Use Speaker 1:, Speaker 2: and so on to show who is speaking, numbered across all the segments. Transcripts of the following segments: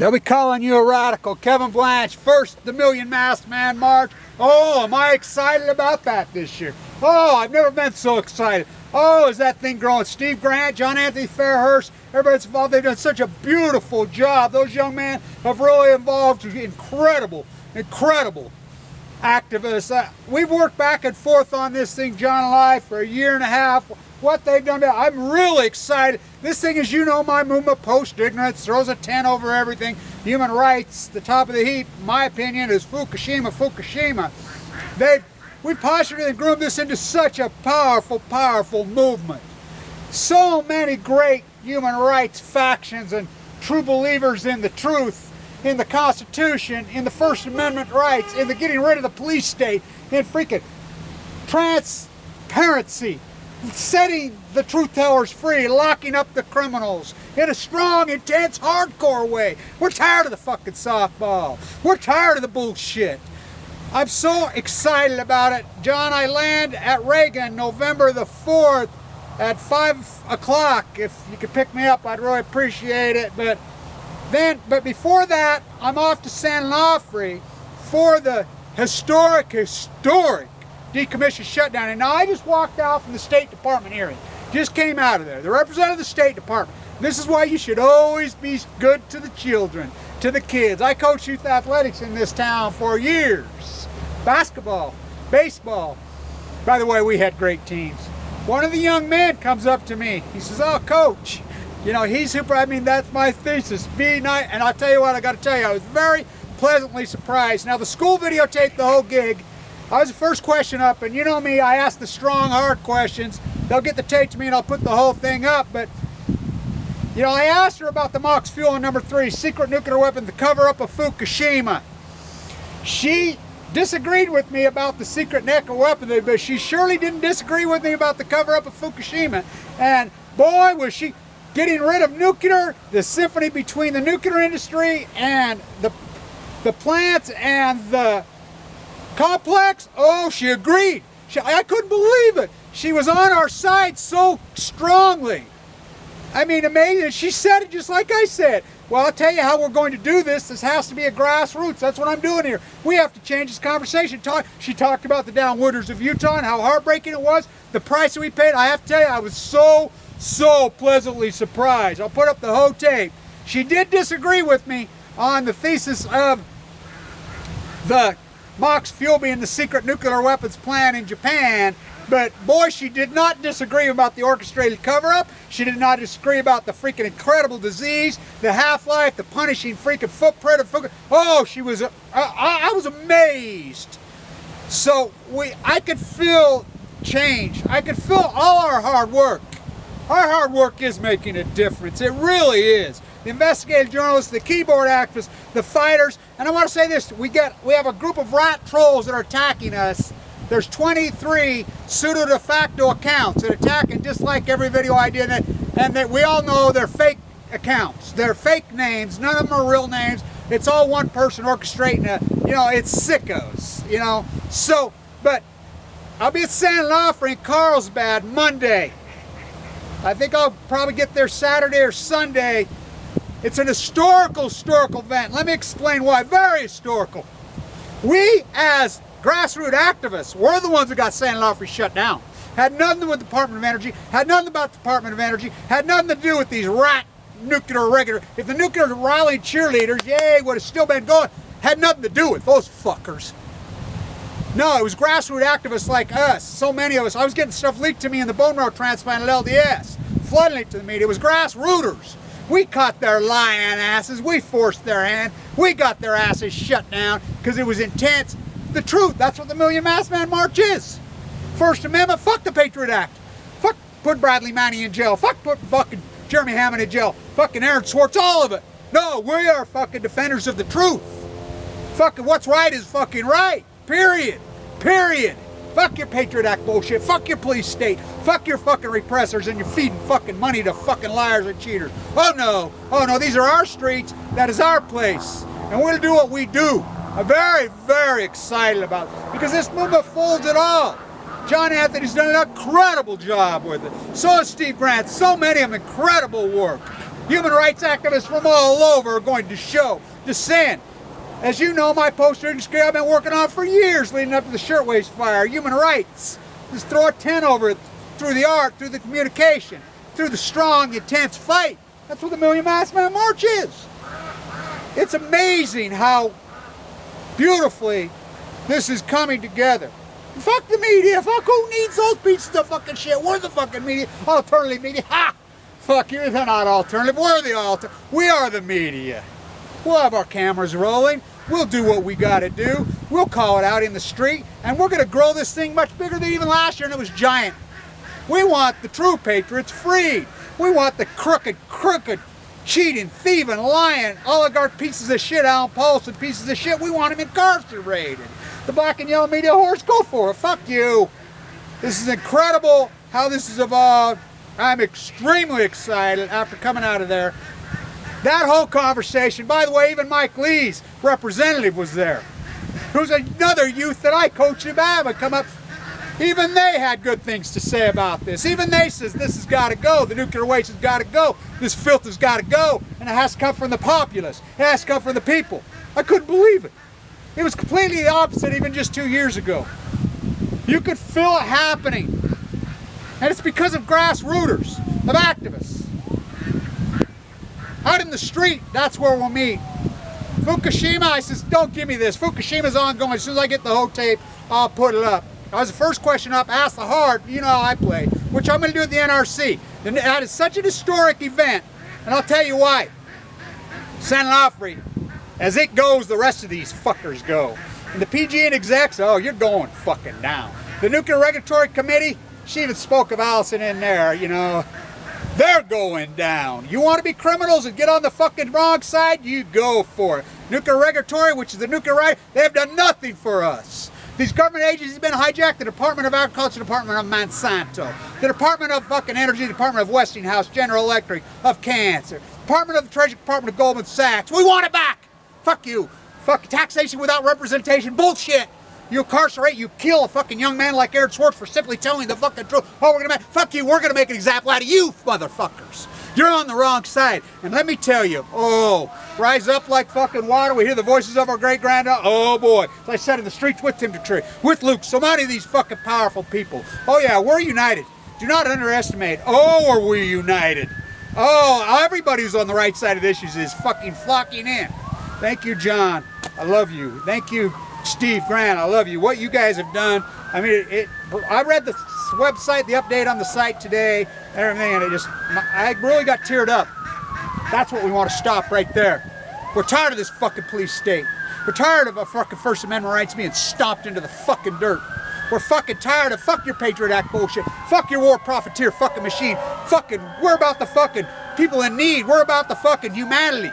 Speaker 1: They'll be calling you a radical. Kevin Blanche, first the Million Masked Man March. Oh, am I excited about that this year? Oh, I've never been so excited. Oh, is that thing growing? Steve Grant, John Anthony Fairhurst, everybody's involved. They've done such a beautiful job. Those young men have really involved incredible activists. We've worked back and forth on this thing, John and I, for a year and a half. What they've done, I'm really excited. This thing, as you know, my movement, post-ignorance, throws a 10 over everything. Human rights, the top of the heap, in my opinion, is Fukushima. We've postured and groomed this into such a powerful movement. So many great human rights factions and true believers in the truth, in the Constitution, in the First Amendment rights, in the getting rid of the police state, in freaking transparency, setting the truth tellers free, locking up the criminals in a strong, intense, hardcore way. We're tired of the fucking softball. We're tired of the bullshit. I'm so excited about it. John, I land at Reagan November the 4th at 5 o'clock. If you could pick me up, I'd really appreciate it. But before that, I'm off to San Onofre for the historic decommission shutdown. And now I just walked out from the State Department hearing. Just came out of there. The representative of the State Department. This is why you should always be good to the children, to the kids. I coached youth athletics in this town for years. Basketball, baseball. By the way, we had great teams. One of the young men comes up to me. He says, "Oh, coach, you know, he's super." I mean, that's my thesis. Be nice. And I'll tell you what, I got to tell you, I was very pleasantly surprised. Now, the school videotaped the whole gig. I was the first question up, and you know me, I ask the strong, hard questions. They'll get the tape to me, and I'll put the whole thing up. But you know, I asked her about the MOX fuel on number 3, secret nuclear weapon, the cover-up of Fukushima. She disagreed with me about the secret nuclear weapon, but she surely didn't disagree with me about the cover-up of Fukushima. And boy, was she getting rid of nuclear, the symphony between the nuclear industry and the plants and the complex. Oh, she agreed. I couldn't believe it. She was on our side so strongly. I mean, amazing. She said it just like I said. Well, I'll tell you how we're going to do this. This has to be a grassroots. That's what I'm doing here. We have to change this conversation. She talked about the downwinders of Utah and how heartbreaking it was. The price that we paid, I have to tell you, I was so pleasantly surprised. I'll put up the whole tape. She did disagree with me on the thesis of the MOX fuel being the secret nuclear weapons plan in Japan. But boy, she did not disagree about the orchestrated cover-up. She did not disagree about the freaking incredible disease, the half-life, the punishing freaking footprint of Fukushima. Oh, she was, I was amazed. So I could feel change. I could feel all our hard work. Our hard work is making a difference. It really is. The investigative journalists, the keyboard activists, the fighters, and I want to say this, we have a group of rat trolls that are attacking us. There's 23 pseudo de facto accounts that attack and dislike every video I did, and that we all know they're fake accounts. They're fake names. None of them are real names. It's all one person orchestrating it. You know, it's sickos, you know. So, but I'll be at San Onofre in Carlsbad Monday. I think I'll probably get there Saturday or Sunday. It's an historical event. Let me explain why. Very historical. We, as grassroots activists, we're the ones that got San Onofre shut down. Had nothing with the Department of Energy, had nothing about the Department of Energy, had nothing to do with these rat nuclear regular. If the nuclear rallied cheerleaders, yay, would have still been going. Had nothing to do with those fuckers. No, it was grassroots activists like us, so many of us. I was getting stuff leaked to me in the bone marrow transplant at LDS, flooding it to the media. It was grassrooters. We caught their lying asses, we forced their hand, we got their asses shut down because it was intense. The truth, that's what the Million Masked Man March is. First Amendment, fuck the Patriot Act. Fuck put Bradley Manning in jail. Fuck put fucking Jeremy Hammond in jail. Fucking Aaron Swartz, all of it. No, we are fucking defenders of the truth. Fucking what's right is fucking right. Period. Period. Fuck your Patriot Act bullshit. Fuck your police state. Fuck your fucking repressors and you're feeding fucking money to fucking liars and cheaters. Oh no. Oh no, these are our streets. That is our place. And we'll do what we do. I'm very excited about it because this movement folds it all. John Anthony's done an incredible job with it. So has Steve Grant. So many of them, incredible work. Human rights activists from all over are going to descend. As you know, my poster industry I've been working on for years leading up to the shirtwaist fire. Human rights. Just throw a tent over it through the art, through the communication, through the strong, intense fight. That's what the Million Masked Man March is. It's amazing how beautifully this is coming together. Fuck the media. Fuck who needs those pieces of fucking shit. We're the fucking media. Alternative media. Ha! Fuck you. They're not alternative. We're the alternative. We are the media. We'll have our cameras rolling. We'll do what we gotta do. We'll call it out in the street. And we're gonna grow this thing much bigger than even last year, and it was giant. We want the true patriots freed. We want the crooked, cheating, thieving, lying, oligarch pieces of shit, Alan Paulson pieces of shit. We want them incarcerated. The black and yellow media horse, go for it. Fuck you. This is incredible how this has evolved. I'm extremely excited after coming out of there. That whole conversation, by the way, even Mike Lee's representative was there. Who's another youth that I coached in Alabama come up. Even they had good things to say about this. Even they says this has got to go. The nuclear waste has got to go. This filth has got to go. And it has to come from the populace. It has to come from the people. I couldn't believe it. It was completely the opposite even just 2 years ago. You could feel it happening. And it's because of grassrooters, of activists. Out in the street, that's where we'll meet. Fukushima, I says, don't give me this. Fukushima's ongoing. As soon as I get the whole tape, I'll put it up. I was the first question up, ask the hard, you know how I play, which I'm going to do at the NRC. That is such an historic event, and I'll tell you why. San Onofre, as it goes, the rest of these fuckers go. And the PG and execs, oh, you're going fucking down. The Nuclear Regulatory Committee, she even spoke of Allison in there, you know. They're going down. You want to be criminals and get on the fucking wrong side? You go for it. Nuclear Regulatory, which is the nuclear right, they have done nothing for us. These government agencies have been hijacked. The Department of Agriculture, Department of Monsanto, the Department of fucking Energy, the Department of Westinghouse, General Electric, of Cancer, Department of the Treasury, Department of Goldman Sachs. We want it back. Fuck you. Fuck taxation without representation. Bullshit. You incarcerate, you kill a fucking young man like Aaron Swartz for simply telling the fucking truth. Oh, fuck you, we're gonna make an example out of you, motherfuckers. You're on the wrong side. And let me tell you, oh, rise up like fucking water. We hear the voices of our great-granddaughter. Oh boy, as I said in the streets with Timothy, with Luke, so many of these fucking powerful people. Oh yeah, we're united. Do not underestimate. Oh, are we united? Oh, everybody who's on the right side of the issues is fucking flocking in. Thank you, John. I love you. Thank you, Steve Grant, I love you. What you guys have done, I mean, I read the website, the update on the site today, and everything, and I really got teared up. That's what we want to stop right there. We're tired of this fucking police state. We're tired of our fucking First Amendment rights being stomped into the fucking dirt. We're fucking tired of fuck your Patriot Act bullshit. Fuck your war profiteer fucking machine. We're about the fucking people in need. We're about the fucking humanity.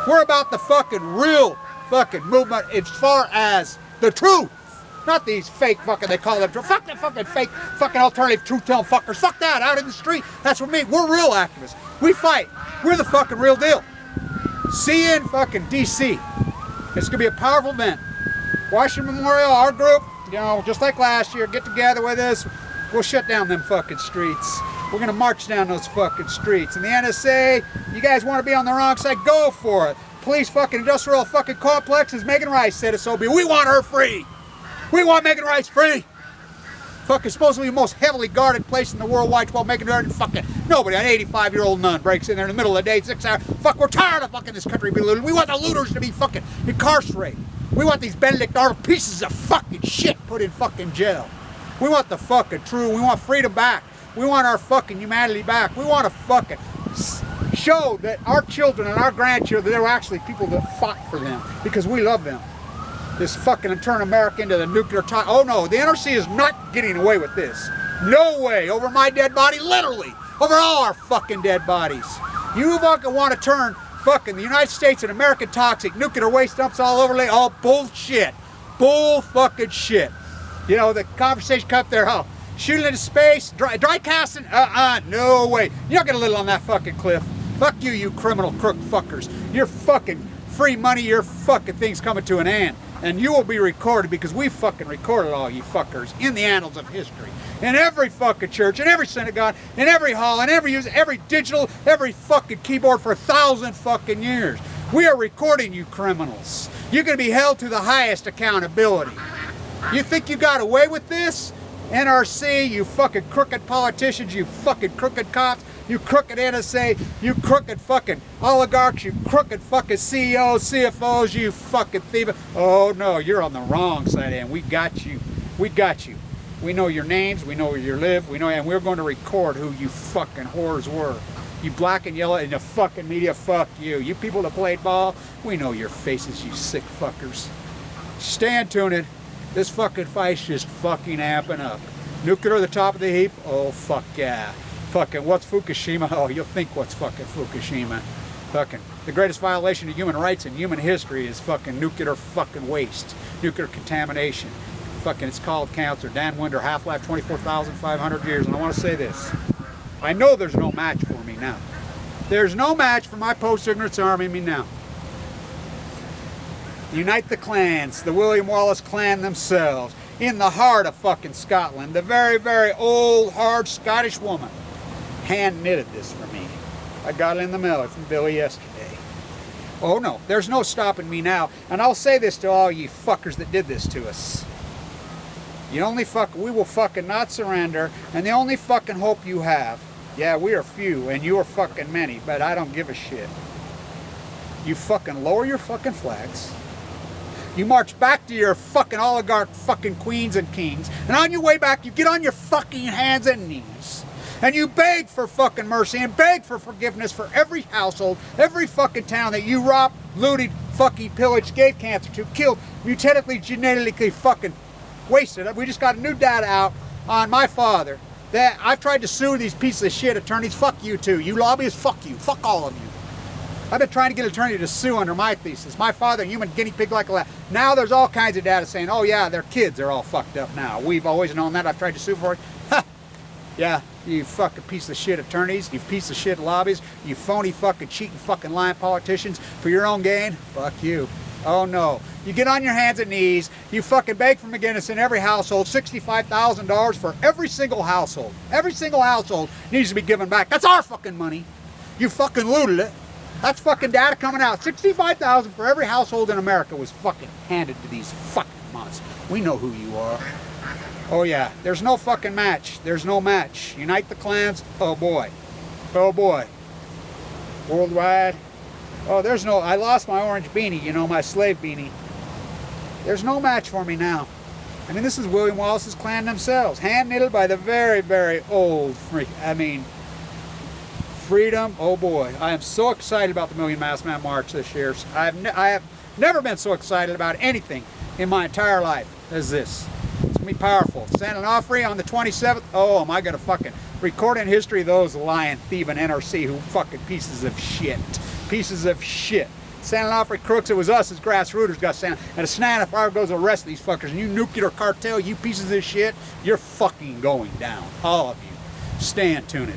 Speaker 1: We're about the fucking real fucking movement as far as the truth. Not these fake fucking, they call them truth. Fuck that fucking fake fucking alternative truth-telling fuckers. Fuck that, out in the street. That's what me. We're real activists. We fight. We're the fucking real deal. See you in fucking DC. It's gonna be a powerful event. Washington Memorial, our group, you know, just like last year, get together with us. We'll shut down them fucking streets. We're gonna march down those fucking streets. And the NSA, you guys wanna be on the wrong side, go for it. Police fucking industrial fucking complex, as Megan Rice said at SOB. We want her free. We want Megan Rice free. Fucking supposedly the most heavily guarded place in the worldwide 12 Megan Rice. Fucking nobody, an 85-year-old nun breaks in there in the middle of the day, 6 hours. Fuck, we're tired of fucking this country being looted. We want the looters to be fucking incarcerated. We want these Benedict Arnold pieces of fucking shit put in fucking jail. We want the fucking true. We want freedom back. We want our fucking humanity back. We want to fucking show that our children and our grandchildren, there were actually people that fought for them because we love them. This fucking turn America into the nuclear time. Oh no, the NRC is not getting away with this. No way. Over my dead body, literally. Over all our fucking dead bodies. You fucking want to turn fucking the United States and American toxic nuclear waste dumps all over, all bullshit. Bull fucking shit. You know, the conversation up there, oh, shooting into space, dry casting, no way. You're not gonna live on that fucking cliff. Fuck you, you criminal crook fuckers. Your fucking free money, your fucking thing's coming to an end. And you will be recorded because we fucking recorded all you fuckers in the annals of history. In every fucking church, in every synagogue, in every hall, in every digital, every fucking keyboard for 1,000 fucking years. We are recording you criminals. You're going to be held to the highest accountability. You think you got away with this? NRC, you fucking crooked politicians, you fucking crooked cops, you crooked NSA, you crooked fucking oligarchs, you crooked fucking CEOs, CFOs, you fucking thief. Oh no, you're on the wrong side, and we got you. We got you. We know your names, we know where you live, we know, and we're going to record who you fucking whores were. You black and yellow and the fucking media, fuck you. You people that played ball, we know your faces, you sick fuckers. Stand tuned. This fucking fight's just fucking amping up. Nuclear at the top of the heap? Oh, fuck yeah. Fucking what's Fukushima? Oh, you'll think what's fucking Fukushima. Fucking the greatest violation of human rights in human history is fucking nuclear fucking waste. Nuclear contamination. Fucking it's called cancer. Dan Winder, half-life 24,500 years. And I want to say this. I know there's no match for me now. There's no match for my post-ignorance army in me now. Unite the clans, the William Wallace clan themselves, in the heart of fucking Scotland. The very, very old, hard Scottish woman hand knitted this for me. I got it in the mail from Billy yesterday. Oh no, there's no stopping me now. And I'll say this to all you fuckers that did this to us. We will fucking not surrender, and the only fucking hope you have, yeah, we are few, and you are fucking many, but I don't give a shit. You fucking lower your fucking flags. You march back to your fucking oligarch fucking queens and kings, and on your way back, you get on your fucking hands and knees, and you beg for fucking mercy and beg for forgiveness for every household, every fucking town that you robbed, looted, fucking pillaged, gave cancer to, killed, mutatically, genetically fucking wasted. We just got new data out on my father that I've tried to sue these pieces of shit attorneys. Fuck you too. You lobbyists, fuck you. Fuck all of you. I've been trying to get an attorney to sue under my thesis. My father, human guinea pig like a lab. Now there's all kinds of data saying, oh yeah, their kids are all fucked up now. We've always known that. I've tried to sue for it. Ha! Yeah, you fucking piece of shit attorneys, you piece of shit lobbyists, you phony fucking cheating fucking lying politicians for your own gain. Fuck you. Oh no. You get on your hands and knees, you fucking beg for McGinnis in every household, $65,000 for every single household. Every single household needs to be given back. That's our fucking money. You fucking looted it. That's fucking data coming out. $65,000 for every household in America was fucking handed to these fucking months. We know who you are. Oh yeah, there's no fucking match. There's no match. Unite the clans. Oh boy. Oh boy. Worldwide. Oh, there's no, I lost my orange beanie, you know, my slave beanie. There's no match for me now. I mean, this is William Wallace's clan themselves. Hand knitted by the very, very old freak. I mean, freedom, oh boy. I am so excited about the Million Masked Man March this year. I have never been so excited about anything in my entire life as this. It's going to be powerful. San Onofre on the 27th. Oh, am I going to fucking record in history those lying, thieving NRC who fucking pieces of shit. Pieces of shit. San Onofre crooks, it was us as grassrooters got sent. And a snap if I goes to arrest these fuckers. And you nuclear cartel, you pieces of shit, you're fucking going down. All of you. Stand tuned.